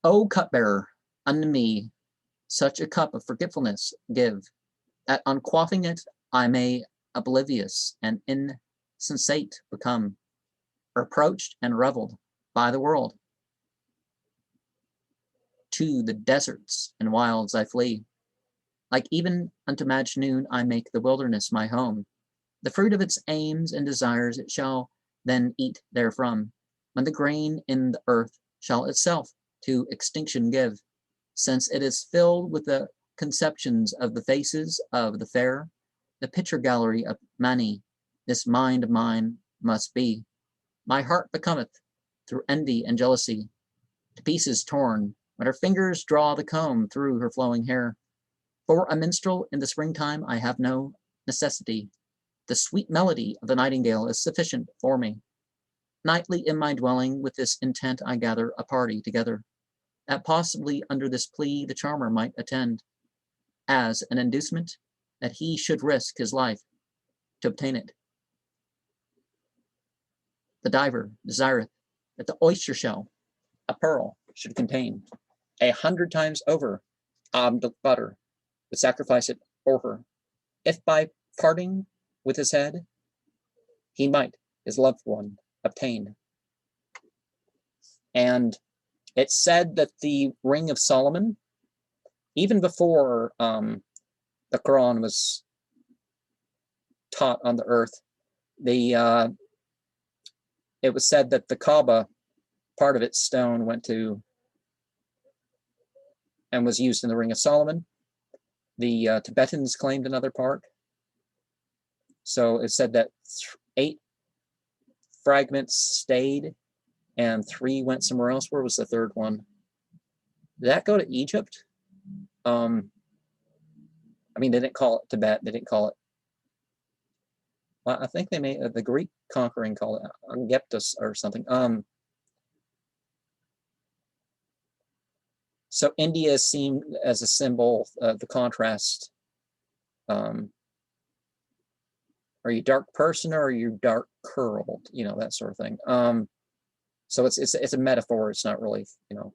O cupbearer, unto me such a cup of forgetfulness give, that on quaffing it I may oblivious and insensate become, reproached and revelled by the world. To the deserts and wilds I flee, like even unto Majnun I make the wilderness my home. The fruit of its aims and desires it shall then eat therefrom, when the grain in the earth shall itself to extinction give, since it is filled with the conceptions of the faces of the fair, the picture gallery of Mani, this mind of mine must be. My heart becometh, through envy and jealousy, to pieces torn, when her fingers draw the comb through her flowing hair. For a minstrel in the springtime I have no necessity. The sweet melody of the nightingale is sufficient for me. Nightly in my dwelling with this intent I gather a party together, that possibly under this plea the charmer might attend, as an inducement that he should risk his life to obtain it. The diver desireth that the oyster shell, a pearl, should contain 100 times over the butter, would sacrifice it for her, if by parting with his head he might his loved one obtain. And it's said that the Ring of Solomon, even before the Quran was taught on the earth, it was said that the Kaaba, part of its stone went to and was used in the Ring of Solomon. The Tibetans claimed another part. So it said that 8 fragments stayed and 3 went somewhere else. Where was the third one? Did that go to Egypt? I mean, they didn't call it Tibet. They didn't call it. Well, I think they made the Greek conquering called it Aegyptus or something. So India is seen as a symbol of the contrast. Are you dark person or are you dark curled? You know, that sort of thing. So it's a metaphor. It's not really, you know,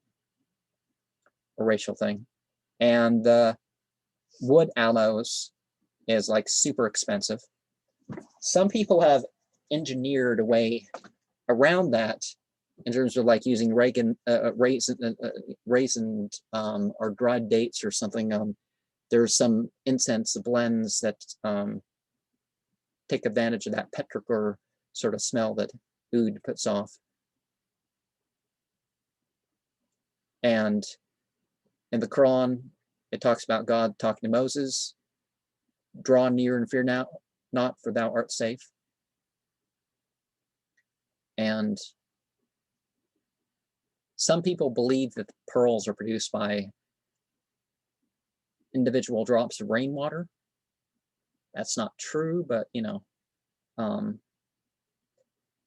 a racial thing. And wood aloes is like super expensive. Some people have engineered a way around that in terms of like using raisins or dried dates or something. There's some incense blends that take advantage of that petrichor sort of smell that oud puts off. And in the Quran, it talks about God talking to Moses, draw near and fear not, for thou art safe. And some people believe that the pearls are produced by individual drops of rainwater. That's not true, but you know,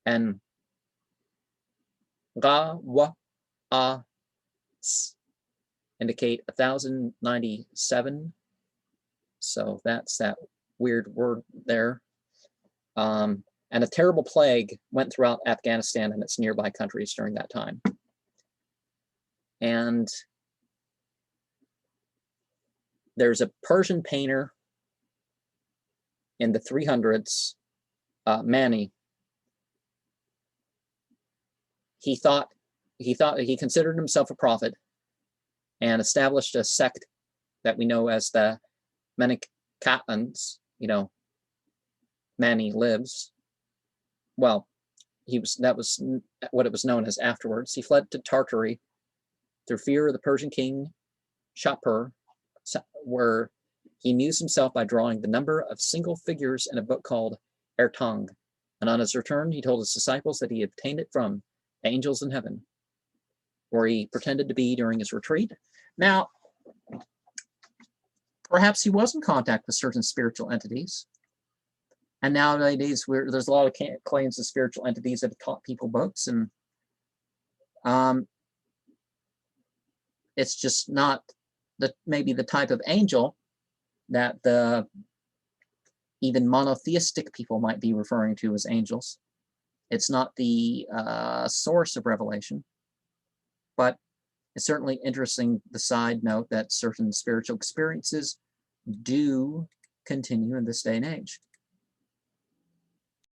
and Ra, Wa, A indicate 1097. So that's that weird word there. And a terrible plague went throughout Afghanistan and its nearby countries during that time. And there's a Persian painter in the 300s, Mani. He considered himself a prophet and established a sect that we know as the Menakatans. You know, Mani lives. Well, that was what it was known as afterwards. He fled to Tartary through fear of the Persian king Shapur, where he amused himself by drawing the number of single figures in a book called Ertang. And on his return, he told his disciples that he obtained it from angels in heaven, where he pretended to be during his retreat. Now, perhaps he was in contact with certain spiritual entities. And nowadays, there's a lot of claims of spiritual entities that have taught people books, and it's just not maybe the type of angel that the even monotheistic people might be referring to as angels. It's not the source of revelation, but It's certainly interesting, the side note, that certain spiritual experiences do continue in this day and age.